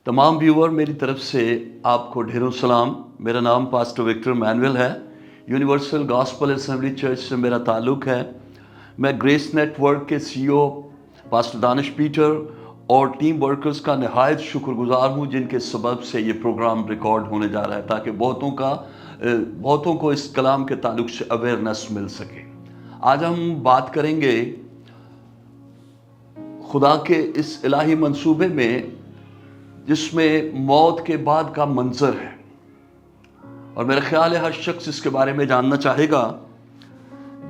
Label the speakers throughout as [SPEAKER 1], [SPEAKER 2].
[SPEAKER 1] तमाम व्यूअर मेरी तरफ से आपको ढेरों सलाम। मेरा नाम पास्टर विक्टर मैनुअल है। यूनिवर्सल गॉस्पल असेंबली चर्च से मेरा ताल्लुक़ है। मैं ग्रेस नेटवर्क के सीईओ पास्टर दानिश पीटर और टीम वर्कर्स का नहायत शुक्रगुजार हूँ, जिनके सबब से ये प्रोग्राम रिकॉर्ड होने जा रहा है ताकि बहुतों को इस कलाम के ताल्लुक़ से अवेयरनेस मिल सके। आज हम बात करेंगे खुदा के इस इलाही मंसूबे में जिसमें मौत के बाद का मंजर है, और मेरा ख्याल है हर शख्स इसके बारे में जानना चाहेगा।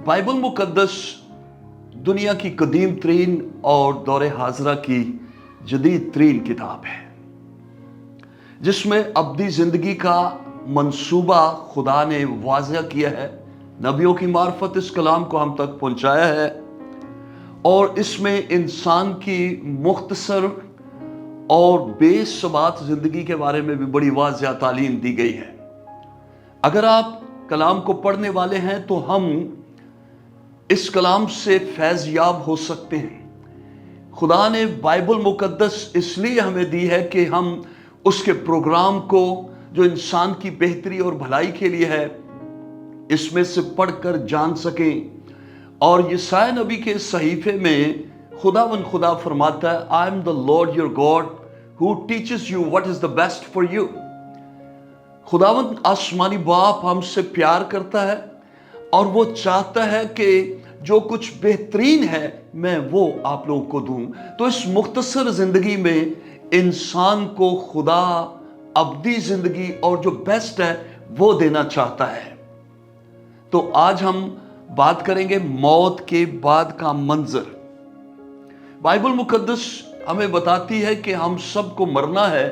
[SPEAKER 1] बाइबल मुकद्दस दुनिया की कदीम तरीन और दौरे हाजरा की जदीद तरीन किताब है, जिसमें अब्दी ज़िंदगी का मंसूबा खुदा ने वाज़ह किया है। नबियों की मार्फत इस कलाम को हम तक पहुंचाया है, और इसमें इंसान की मुख्तसर और बेसबात ज़िंदगी के बारे में भी बड़ी वाज़ह तालीम दी गई है। अगर आप कलाम को पढ़ने वाले हैं तो हम इस कलाम से फैज़ याब हो सकते हैं। खुदा ने बाइबल मुकद्दस इसलिए हमें दी है कि हम उसके प्रोग्राम को, जो इंसान की बेहतरी और भलाई के लिए है, इसमें से पढ़कर जान सकें। और यशायाह नबी के सहीफे में खुदा फरमाता है, I am the Lord your God who teaches you what is the best for you. खुदावंद आसमानी बाप हमसे प्यार करता है और वो चाहता है कि जो कुछ बेहतरीन है मैं वो आप लोगों को दूं। तो इस मुख्तसर जिंदगी में इंसान को खुदा अब्दी जिंदगी और जो बेस्ट है वो देना चाहता है। तो आज हम बात करेंगे मौत के बाद का मंजर। बाइबल मुकद्दस हमें बताती है कि हम सबको मरना है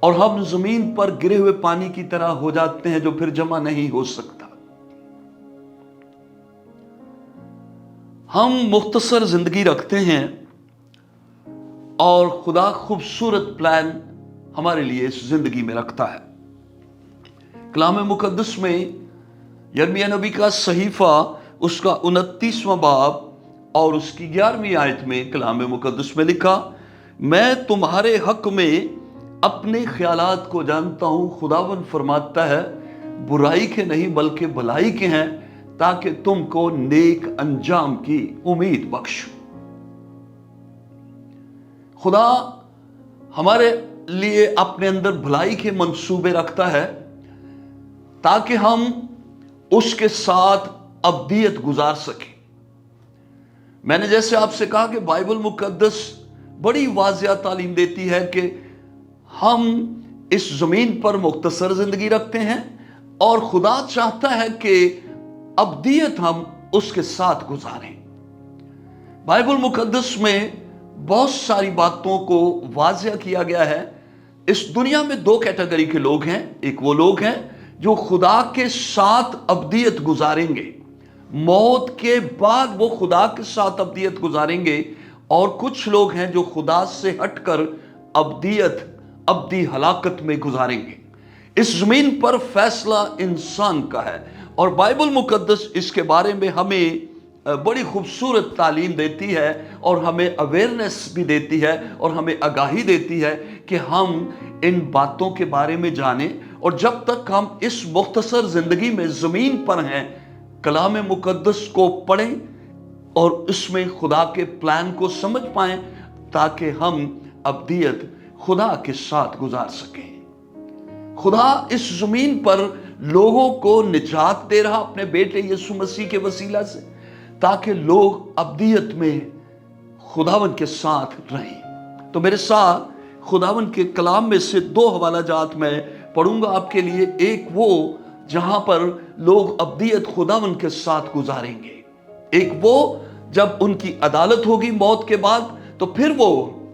[SPEAKER 1] और हम जमीन पर गिरे हुए पानी की तरह हो जाते हैं जो फिर जमा नहीं हो सकता। हम मुख्तसर जिंदगी रखते हैं और खुदा खूबसूरत प्लान हमारे लिए इस जिंदगी में रखता है। कलाम मुकद्दस में यिर्मयाह नबी का सहीफा उसका 29वां बाब और उसकी 11वीं आयत में कलाम मुकद्दस में लिखा, मैं तुम्हारे हक में अपने ख्यालात को जानता हूं, खुदावंद फरमाता है, बुराई के नहीं बल्कि भलाई के हैं, ताकि तुमको नेक अंजाम की उम्मीद बख्शूं। खुदा हमारे लिए अपने अंदर भलाई के मंसूबे रखता है ताकि हम उसके साथ अब्दियत गुजार सकें। मैंने जैसे आपसे कहा कि बाइबल मुकद्दस बड़ी वाज़िया तालीम देती है कि हम इस जमीन पर मुख्तसर जिंदगी रखते हैं और खुदा चाहता है कि अब्दियत हम उसके साथ गुजारें। बाइबल मुकद्दस में बहुत सारी बातों को वाज़िया किया गया है। इस दुनिया में दो कैटेगरी के लोग हैं। एक वो लोग हैं जो खुदा के साथ अब्दियत गुजारेंगे, मौत के बाद वो खुदा के साथ अब्दियत गुजारेंगे, और कुछ लोग हैं जो खुदा से हटकर अब्दी हलाकत में गुजारेंगे। इस जमीन पर फैसला इंसान का है, और बाइबल मुकद्दस इसके बारे में हमें बड़ी खूबसूरत तालीम देती है और हमें अवेयरनेस भी देती है और हमें आगाही देती है कि हम इन बातों के बारे में जानें। और जब तक हम इस मुख्तसर जिंदगी में जमीन पर हैं, कलाम मुकद्दस को पढ़ें और इसमें खुदा के प्लान को समझ पाएं, ताकि हम अब्दियत खुदा के साथ गुजार सकें। खुदा इस जमीन पर लोगों को निजात दे रहा अपने बेटे यीशु मसीह के वसीला से, ताकि लोग अब्दियत में खुदावन के साथ रहें। तो मेरे साथ खुदावन के कलाम में से दो हवाला जात मैं पढ़ूंगा आपके लिए। एक वो जहां पर लोग अब्दियत खुदावन के साथ गुजारेंगे, एक वो जब उनकी अदालत होगी मौत के बाद, तो फिर वो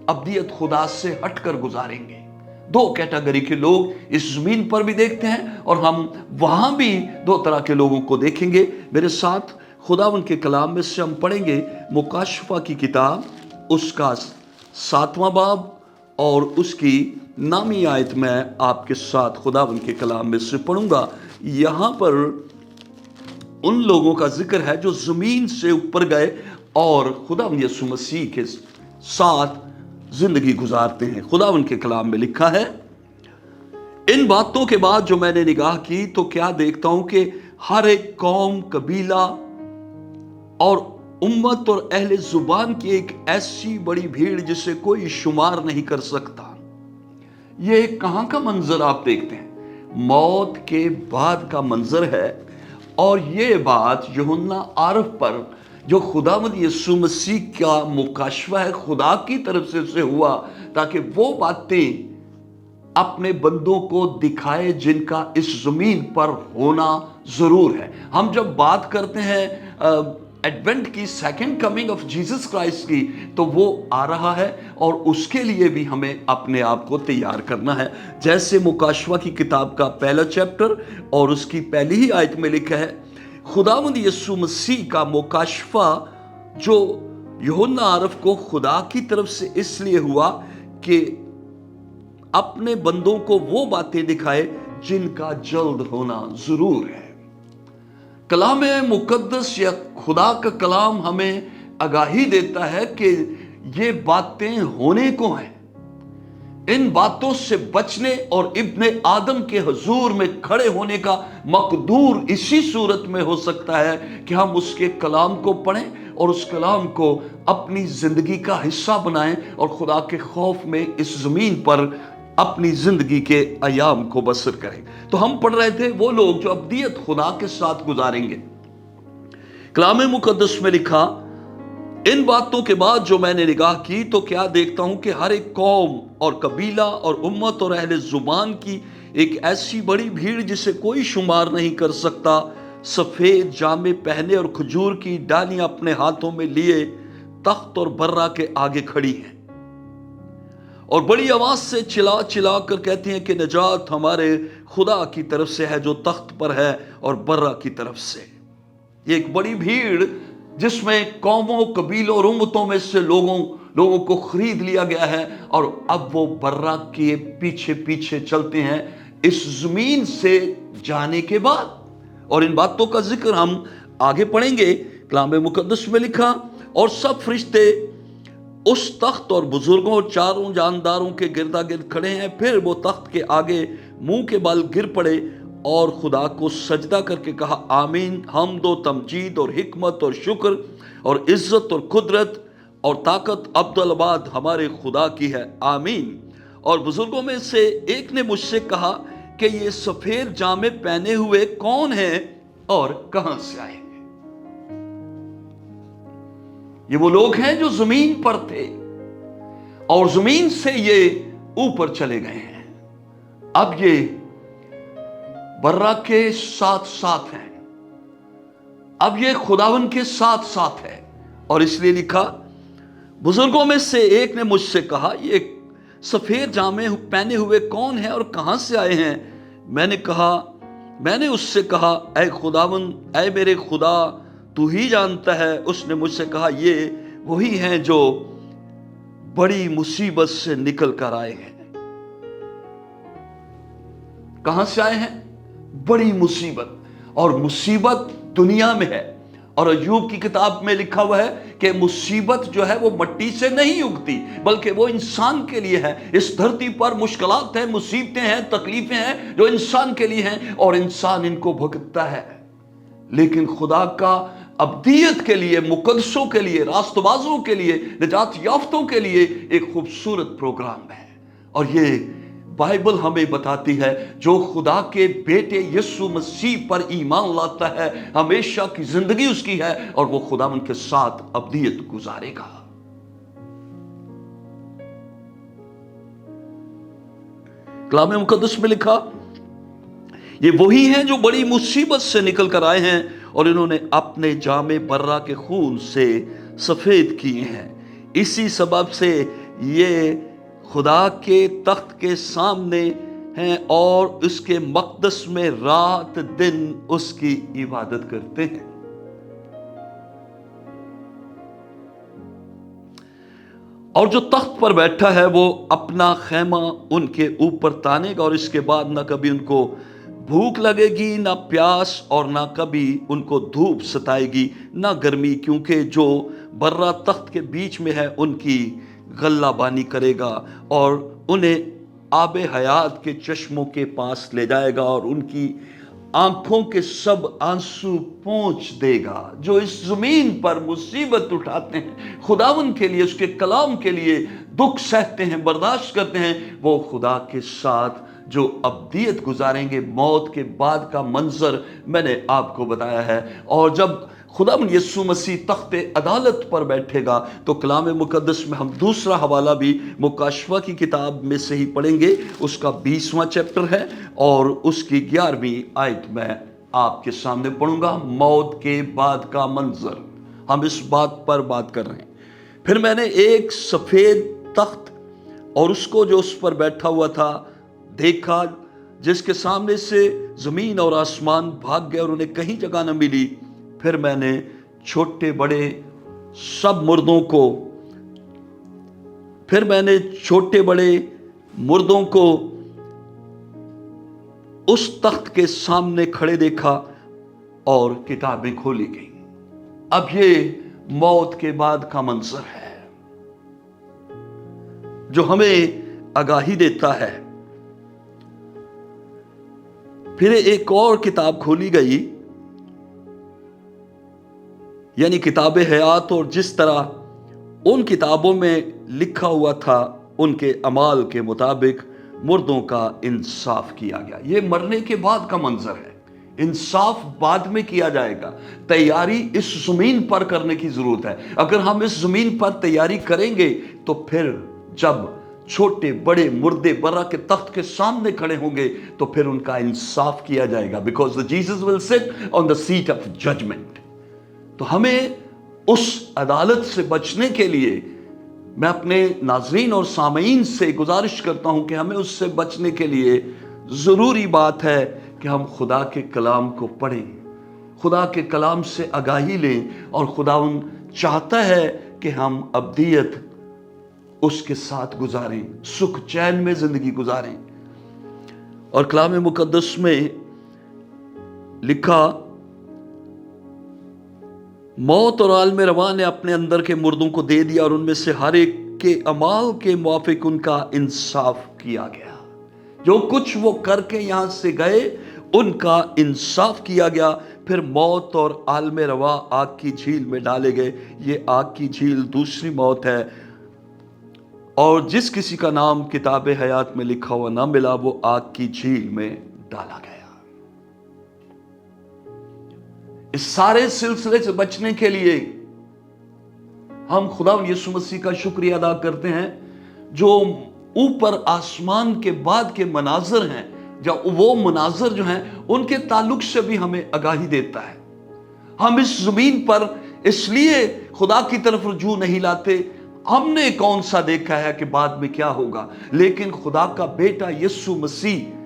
[SPEAKER 1] अब्दियत खुदा से हटकर गुजारेंगे। दो कैटेगरी के लोग इस जमीन पर भी देखते हैं और हम वहां भी दो तरह के लोगों को देखेंगे। मेरे साथ खुदावन के कलाम में से हम पढ़ेंगे मुकाशफा की किताब, उसका 7वां बाब और उसकी 9वीं आयत में आपके साथ खुदावन के कलाम में से पढ़ूंगा। यहां पर उन लोगों का जिक्र है जो जमीन से ऊपर गए और खुदा यीशु मसीह के साथ जिंदगी गुजारते हैं। खुदावंद के कलाम में लिखा है, इन बातों के बाद जो मैंने निगाह की तो क्या देखता हूं कि हर एक कौम, कबीला और उम्मत और अहले जुबान की एक ऐसी बड़ी भीड़ जिसे कोई शुमार नहीं कर सकता। ये कहां का मंजर आप देखते हैं? मौत के बाद का मंजर है। और ये बात यूहन्ना आरफ पर जो खुदावंद यीशु मसीह का मुकाशवा है, खुदा की तरफ से उसे हुआ ताकि वो बातें अपने बंदों को दिखाए जिनका इस जमीन पर होना जरूर है। हम जब बात करते हैं एडवेंट की, second coming of Jesus Christ की, तो वो आ रहा है और उसके लिए भी हमें अपने आप को तैयार करना है। जैसे मुकाशवा की किताब का पहला चैप्टर और उसकी पहली ही आयत में लिखा है, खुदावंद यीशु मसीह का मुकाशवा जो यूहन्ना आरफ को खुदा की तरफ से इसलिए हुआ कि अपने बंदों को वो बातें दिखाए जिनका जल्द होना जरूर है। कलाम मुकद्दस या खुदा का कलाम हमें आगाही देता है कि ये बातें होने को हैं। इन बातों से बचने और इब्ने आदम के हुजूर में खड़े होने का मकदूर इसी सूरत में हो सकता है कि हम उसके कलाम को पढ़ें और उस कलाम को अपनी जिंदगी का हिस्सा बनाएं और खुदा के खौफ में इस जमीन पर अपनी जिंदगी के अयाम को बसर करें। तो हम पढ़ रहे थे वो लोग जो अब्दियत खुदा के साथ गुजारेंगे। कलाम मुकद्दस में लिखा, इन बातों के बाद जो मैंने निगाह की तो क्या देखता हूं कि हर एक कौम और कबीला और उम्मत और अहले जुबान की एक ऐसी बड़ी भीड़ जिसे कोई शुमार नहीं कर सकता, सफेद जामे पहने और खजूर की डालियां अपने हाथों में लिए तख्त और बर्रा के आगे खड़ी हैं और बड़ी आवाज से चिल्ला चिल्ला कर कहती हैं कि नजात हमारे खुदा की तरफ से है जो तख्त पर है और बर्रा की तरफ से। ये एक बड़ी भीड़ जिसमें कौमों, कबीलों और उम्मतों में से लोगों को खरीद लिया गया है और अब वो बर्रा के पीछे पीछे चलते हैं इस जमीन से जाने के बाद। और इन बातों का जिक्र हम आगे पढ़ेंगे। कलाम मुकद्दस में लिखा, और सब फरिश्ते उस तख्त और बुजुर्गों और चारों जानदारों के गिरदा गिर्द खड़े हैं। फिर वो तख्त के आगे मुंह के बल गिर पड़े और खुदा को सजदा करके कहा, आमीन, हम्दो तमजीद और हिकमत और शुक्र और इज्जत और कुदरत और ताकत अब्दुलबाद हमारे खुदा की है, आमीन। और बुजुर्गों में से एक ने मुझसे कहा कि ये सफेद जामे पहने हुए कौन हैं और कहां से आए? ये वो लोग हैं जो जमीन पर थे और जमीन से ये ऊपर चले गए हैं। अब ये बर्रा के साथ साथ हैं, अब ये खुदावन के साथ साथ है। और इसलिए लिखा, बुजुर्गों में से एक ने मुझसे कहा, ये सफेद जामे पहने हुए कौन है और कहां से आए हैं? मैंने उससे कहा, ऐ खुदावन, ऐ मेरे खुदा, तू ही जानता है। उसने मुझसे कहा, ये वही हैं जो बड़ी मुसीबत से निकल कर आए हैं। कहां से आए हैं? बड़ी मुसीबत। और मुसीबत दुनिया में है। और अय्यूब की किताब में लिखा हुआ है कि मुसीबत जो है वो मट्टी से नहीं उगती, बल्कि वो इंसान के लिए है। इस धरती पर मुश्किलात हैं, मुसीबतें हैं, तकलीफें हैं जो इंसान के लिए हैं और इंसान इनको भुगतता है। लेकिन खुदा का अब्दियत के लिए, मुकद्दसों के लिए, रास्तबाजों के लिए, निजात याफ्तों के लिए एक खूबसूरत प्रोग्राम है। और ये बाइबल हमें बताती है, जो खुदा के बेटे यीशु मसीह पर ईमान लाता है, हमेशा की जिंदगी उसकी है और वो खुदावन के साथ अब्दियत गुजारेगा। कलाम मुकद्दस में लिखा, ये वही हैं जो बड़ी मुसीबत से निकल कर आए हैं और इन्होंने अपने जामे बर्रा के खून से सफेद किए हैं। इसी सबब से ये खुदा के तख्त के सामने हैं और उसके मक़दस में रात दिन उसकी इबादत करते हैं। और जो तख्त पर बैठा है वो अपना खैमा उनके ऊपर तानेगा और इसके बाद ना कभी उनको भूख लगेगी, ना प्यास, और ना कभी उनको धूप सताएगी, ना गर्मी, क्योंकि जो बर्रा तख्त के बीच में है उनकी गल्लाबानी करेगा और उन्हें आबे हयात के चश्मों के पास ले जाएगा और उनकी आंखों के सब आंसू पोंछ देगा। जो इस जमीन पर मुसीबत उठाते हैं, खुदावन के लिए, उसके कलाम के लिए दुख सहते हैं, बर्दाश्त करते हैं, वो खुदा के साथ जो अब्दियत गुजारेंगे। मौत के बाद का मंजर मैंने आपको बताया है। और जब खुदावन यीशु मसीह तख्ते अदालत पर बैठेगा तो कलाम मुकद्दस में हम दूसरा हवाला भी मुकाशवा की किताब में से ही पढ़ेंगे। उसका 20वां चैप्टर है और उसकी 11वीं आयत मैं आपके सामने पढ़ूंगा। मौत के बाद का मंजर, हम इस बात पर बात कर रहे हैं। फिर मैंने एक सफेद तख्त और उसको जो उस पर बैठा हुआ था देखा, जिसके सामने से जमीन और आसमान भाग गए और उन्हें कहीं जगह न मिली। फिर मैंने छोटे बड़े मुर्दों को उस तख्त के सामने खड़े देखा और किताबें खोली गई। अब ये मौत के बाद का मंजर है जो हमें आगाही देता है। फिर एक और किताब खोली गई, यानी किताब हयात, और जिस तरह उन किताबों में लिखा हुआ था उनके अमाल के मुताबिक मुर्दों का इंसाफ किया गया। ये मरने के बाद का मंजर है। इंसाफ बाद में किया जाएगा। तैयारी इस जमीन पर करने की जरूरत है। अगर हम इस जमीन पर तैयारी करेंगे तो फिर जब छोटे बड़े मुर्दे बर्रा के तख्त के सामने खड़े होंगे तो फिर उनका इंसाफ किया जाएगा। Because the Jesus will sit on the seat of judgement. तो हमें उस अदालत से बचने के लिए मैं अपने नाज़रीन और सामईन से गुजारिश करता हूं कि हमें उससे बचने के लिए ज़रूरी बात है कि हम खुदा के कलाम को पढ़ें, खुदा के कलाम से आगाही लें। और खुदावन चाहता है कि हम अब्दियत उसके साथ गुजारें, सुख चैन में ज़िंदगी गुजारें। और कलाम मुकद्दस में लिखा, मौत और आलम रवा ने अपने अंदर के मुर्दों को दे दिया और उनमें से हर एक के अमाल के मुआफिक उनका इंसाफ किया गया। जो कुछ वो करके यहां से गए उनका इंसाफ किया गया। फिर मौत और आलम रवा आग की झील में डाले गए। ये आग की झील दूसरी मौत है। और जिस किसी का नाम किताब हयात में लिखा हुआ ना मिला वो आग की झील में डाला गया। इस सारे सिलसिले से बचने के लिए हम खुदा यीशु मसीह का शुक्रिया अदा करते हैं जो ऊपर आसमान के बाद के मनाजर हैं, जब वो मनाजर जो हैं उनके ताल्लुक से भी हमें आगाही देता है। हम इस जमीन पर इसलिए खुदा की तरफ रुजू नहीं लाते, हमने कौन सा देखा है कि बाद में क्या होगा, लेकिन खुदा का बेटा यीशु मसीह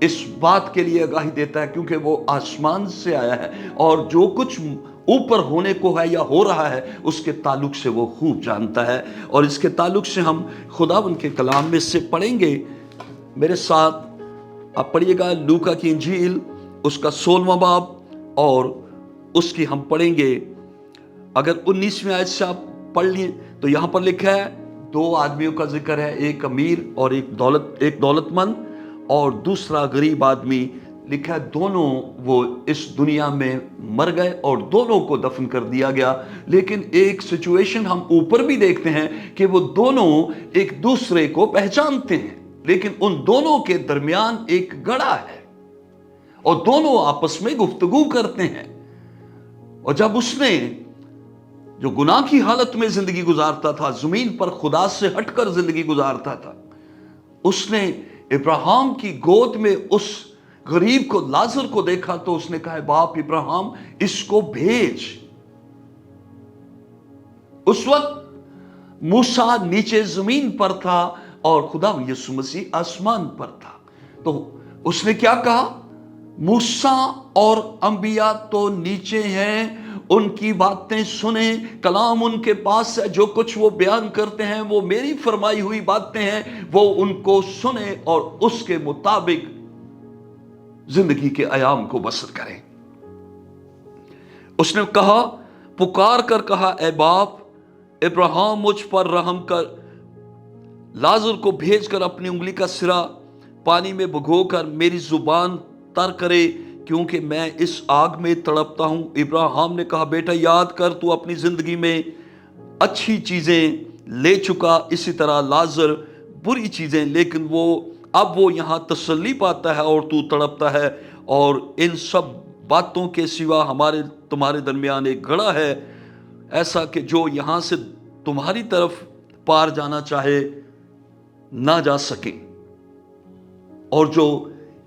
[SPEAKER 1] इस बात के लिए आगाही देता है क्योंकि वो आसमान से आया है और जो कुछ ऊपर होने को है या हो रहा है उसके ताल्लुक से वो खूब जानता है। और इसके ताल्लुक से हम खुदावंद के कलाम में से पढ़ेंगे। मेरे साथ आप पढ़िएगा लूका की इंजील उसका 16वां बाब और उसकी हम पढ़ेंगे। अगर 19वीं आयत से आप पढ़ लिए तो यहां पर लिखा है 2 आदमियों का जिक्र है, एक अमीर और एक दौलतमंद और दूसरा गरीब आदमी। लिखा है दोनों वो इस दुनिया में मर गए और दोनों को दफन कर दिया गया। लेकिन एक सिचुएशन हम ऊपर भी देखते हैं कि वो दोनों एक दूसरे को पहचानते हैं, लेकिन उन दोनों के दरमियान एक गड़ा है और दोनों आपस में गुफ्तगू करते हैं। और जब उसने जो गुनाह की हालत में जिंदगी गुजारता था, जमीन पर खुदा से हटकर जिंदगी गुजारता था, उसने इब्राहिम की गोद में उस गरीब को लाजर को देखा तो उसने कहा बाप इब्राहिम इसको भेज। उस वक्त मूसा नीचे जमीन पर था और खुदा यीशु मसीह आसमान पर था। तो उसने क्या कहा, मूसा और अंबिया तो नीचे हैं, उनकी बातें सुने, कलाम उनके पास है, जो कुछ वो बयान करते हैं वो मेरी फरमाई हुई बातें हैं, वो उनको सुने और उसके मुताबिक जिंदगी के आयाम को बसर करें। उसने कहा, पुकार कर कहा, ए बाप इब्राहिम मुझ पर रहम कर, लाजर को भेजकर अपनी उंगली का सिरा पानी में भिगोकर मेरी जुबान तर करे, क्योंकि मैं इस आग में तड़पता हूं। इब्राहिम ने कहा, बेटा याद कर, तू अपनी जिंदगी में अच्छी चीजें ले चुका, इसी तरह लाजर बुरी चीजें, लेकिन अब वो यहां तसल्ली पाता है और तू तड़पता है। और इन सब बातों के सिवा तुम्हारे दरमियान एक घड़ा है, ऐसा कि जो यहां से तुम्हारी तरफ पार जाना चाहे ना जा सके, और जो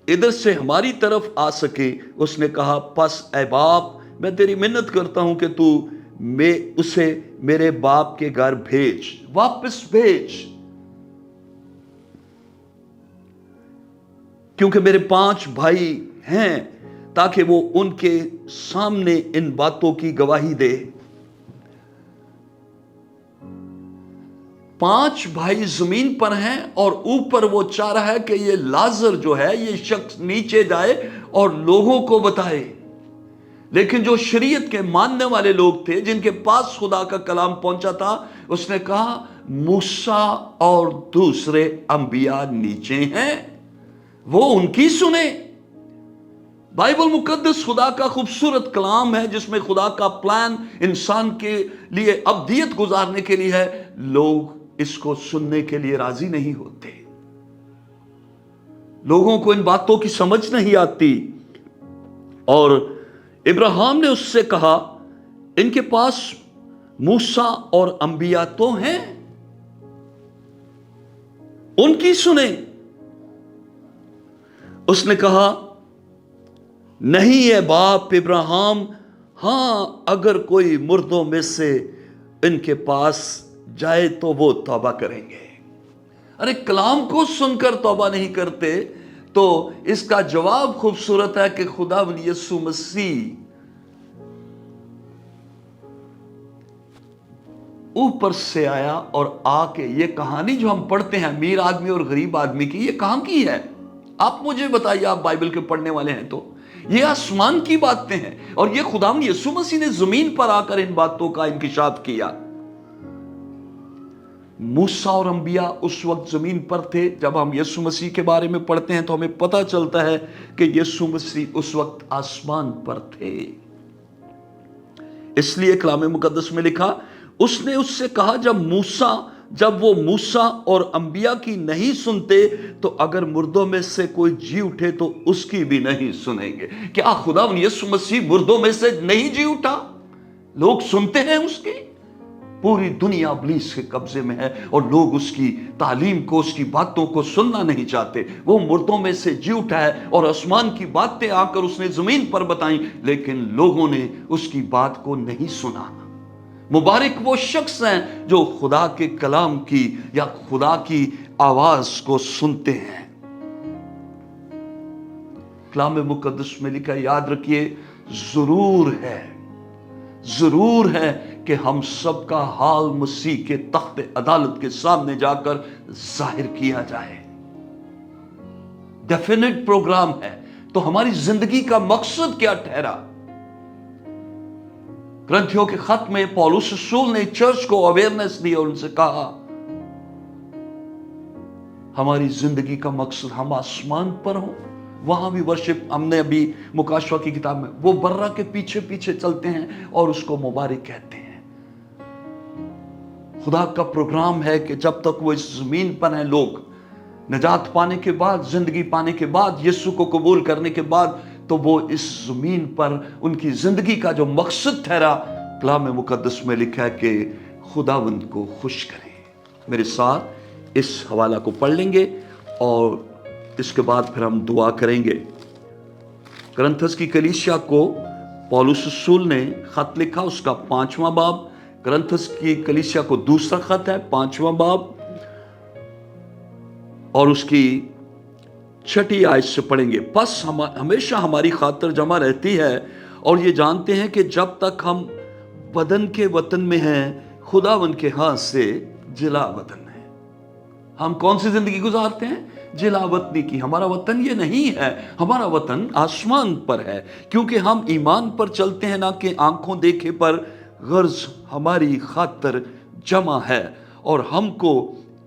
[SPEAKER 1] इधर से हमारी तरफ आ सके। उसने कहा, बस ऐ बाप, मैं तेरी मिन्नत करता हूं कि तू उसे मेरे बाप के घर भेज, वापस भेज, क्योंकि मेरे 5 भाई हैं, ताकि वो उनके सामने इन बातों की गवाही दे। 5 भाई जमीन पर हैं और ऊपर वो चाह रहा है कि ये लाजर जो है, ये शख्स नीचे जाए और लोगों को बताए। लेकिन जो शरीयत के मानने वाले लोग थे, जिनके पास खुदा का कलाम पहुंचा था, उसने कहा, मूसा और दूसरे अंबिया नीचे हैं, वो उनकी सुने। बाइबल मुकद्दस खुदा का खूबसूरत कलाम है, जिसमें खुदा का प्लान इंसान के लिए अब्दियत गुजारने के लिए है। लोग इसको सुनने के लिए राजी नहीं होते, लोगों को इन बातों की समझ नहीं आती। और इब्राहिम ने उससे कहा, इनके पास मूसा और अंबिया तो हैं, उनकी सुने। उसने कहा, नहीं है बाप इब्राहिम, हां, अगर कोई मुर्दों में से इनके पास जाए तो वो तौबा करेंगे। अरे कलाम को सुनकर तौबा नहीं करते, तो इसका जवाब खूबसूरत है कि खुदा यीशु मसीह ऊपर से आया और आके, ये कहानी जो हम पढ़ते हैं अमीर आदमी और गरीब आदमी की, ये कहां की है? आप मुझे बताइए, आप बाइबल के पढ़ने वाले हैं तो ये आसमान की बातें हैं, और ये खुदा यीशु मसीह ने जमीन पर आकर इन बातों का इंकिशाफ किया। मूसा और अंबिया उस वक्त जमीन पर थे। जब हम यीशु मसीह के बारे में पढ़ते हैं तो हमें पता चलता है कि यीशु मसीह उस वक्त आसमान पर थे। इसलिए कलाम मुकद्दस में लिखा, उसने उससे कहा, जब वो मूसा और अंबिया की नहीं सुनते, तो अगर मुर्दों में से कोई जी उठे तो उसकी भी नहीं सुनेंगे। क्या खुदा यीशु मसीह मुर्दों में से नहीं जी उठा? लोग सुनते हैं उसकी। पूरी दुनिया इब्लीस के कब्जे में है और लोग उसकी तालीम को, उसकी बातों को सुनना नहीं चाहते। वो मुर्दों में से जी उठा है और आसमान की बातें आकर उसने जमीन पर बताई, लेकिन लोगों ने उसकी बात को नहीं सुना। मुबारक वो शख्स हैं जो खुदा के कलाम की या खुदा की आवाज को सुनते हैं। कलाम मुकद्दस में लिखा, याद रखिए, जरूर है कि हम सबका हाल मसीह के तख्त अदालत के सामने जाकर जाहिर किया जाए। डेफिनेट प्रोग्राम है। तो हमारी जिंदगी का मकसद क्या ठहरा? ग्रंथियों के खत में पौलुस रसूल ने चर्च को अवेयरनेस दी और उनसे कहा, हमारी जिंदगी का मकसद हम आसमान पर हो। वहां भी वर्शिप, हमने अभी मुकाशवा की किताब में, वो बर्रा के पीछे पीछे चलते हैं और उसको मुबारक कहते हैं। खुदा का प्रोग्राम है कि जब तक वो इस जमीन पर हैं, लोग नजात पाने के बाद, जिंदगी पाने के बाद, यीशु को कबूल करने के बाद, तो वो इस जमीन पर उनकी जिंदगी का जो मकसद ठहरा, कलाम मुकद्दस में लिखा है कि खुदावंद को खुश करें। मेरे साथ इस हवाला को पढ़ लेंगे और इसके बाद फिर हम दुआ करेंगे। करंथस की कलीसिया को पौलुस रसूल ने खत लिखा, उसका 5वां बाब। करंथस की कलीसिया को दूसरा खत है, 5वां बाब, और उसकी 6ठी आयत से पढ़ेंगे। बस हमेशा हमारी खातिर जमा रहती है और ये जानते हैं कि जब तक हम बदन के वतन में हैं, खुदावन के हाथ से जिला वतन है। हम कौन सी जिंदगी गुजारते हैं? जिला वतनी की। हमारा वतन ये नहीं है, हमारा वतन आसमान पर है, क्योंकि हम ईमान पर चलते हैं, ना कि आंखों देखे पर। गर्ज हमारी खातिर जमा है और हमको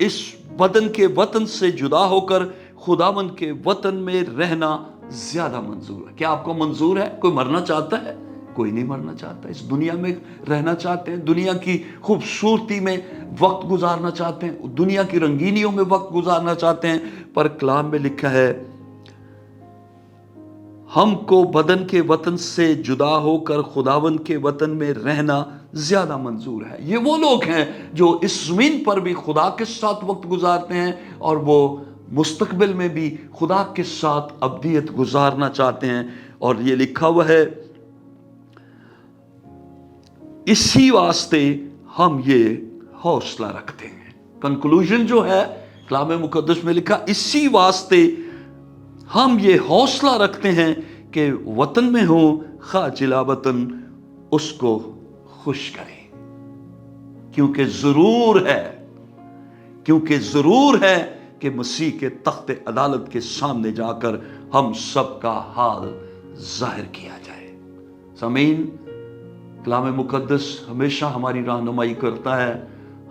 [SPEAKER 1] इस बदन के वतन से जुदा होकर खुदावंद के वतन में रहना ज्यादा मंजूर है। क्या आपको मंजूर है? कोई मरना चाहता है? कोई नहीं मरना चाहता। इस दुनिया में रहना चाहते हैं, दुनिया की खूबसूरती में वक्त गुजारना चाहते हैं, दुनिया की रंगीनियों में वक्त गुजारना चाहते हैं, पर कलाम में लिखा है हमको बदन के वतन से जुदा होकर खुदावंद के वतन में रहना ज्यादा मंजूर है। ये वो लोग हैं जो इस जमीन पर भी खुदा के साथ वक्त गुजारते हैं और वो मुस्तकबिल में भी खुदा के साथ अब्दियत गुजारना चाहते हैं। और ये लिखा हुआ है इसी वास्ते हम ये हौसला रखते हैं। कंक्लूजन जो है कलाम मुकद्दस में लिखा, इसी वास्ते हम ये हौसला रखते हैं कि वतन में हो खाजिला वतन उसको खुश करें, क्योंकि जरूर है कि मसीह के तख्ते अदालत के सामने जाकर हम सबका हाल जाहिर किया जाए। सामीन, कलाम मुकद्दस हमेशा हमारी रहनुमाई करता है,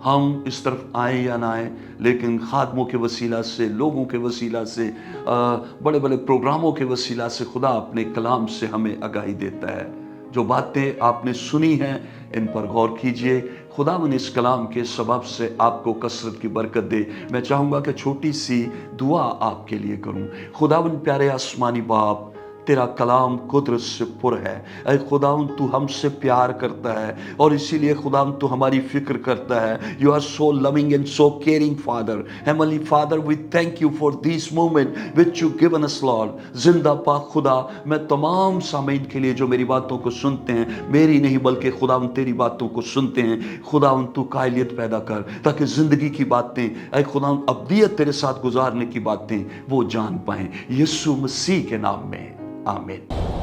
[SPEAKER 1] हम इस तरफ आए या ना आए, लेकिन खादमों के वसीला से, लोगों के वसीला से, बड़े बड़े प्रोग्रामों के वसीला से खुदा अपने कलाम से हमें आगाही देता है। जो बातें आपने सुनी हैं इन पर गौर कीजिए। खुदावन इस कलाम के सबब से आपको कसरत की बरकत दे। मैं चाहूँगा कि छोटी सी दुआ आपके लिए करूँ। खुदावन प्यारे आसमानी बाप, तेरा कलाम कुदरत से पुर है। ऐ खुदावन तू हमसे प्यार करता है और इसीलिए खुदावन तू हमारी फिक्र करता है। You are so loving and so caring father. Heavenly father, we thank you for this moment which you given us Lord. जिंदा पाक खुदा, मैं तमाम सामीन के लिए जो मेरी बातों को सुनते हैं, मेरी नहीं बल्कि खुदावन तेरी बातों को सुनते हैं, खुदावन तू कायलियत पैदा कर ताकि जिंदगी की बातें, ऐ खुदावन अब्दियत तेरे साथ गुजारने की बातें वो जान पाएं। यीशु मसीह के नाम में आमीन।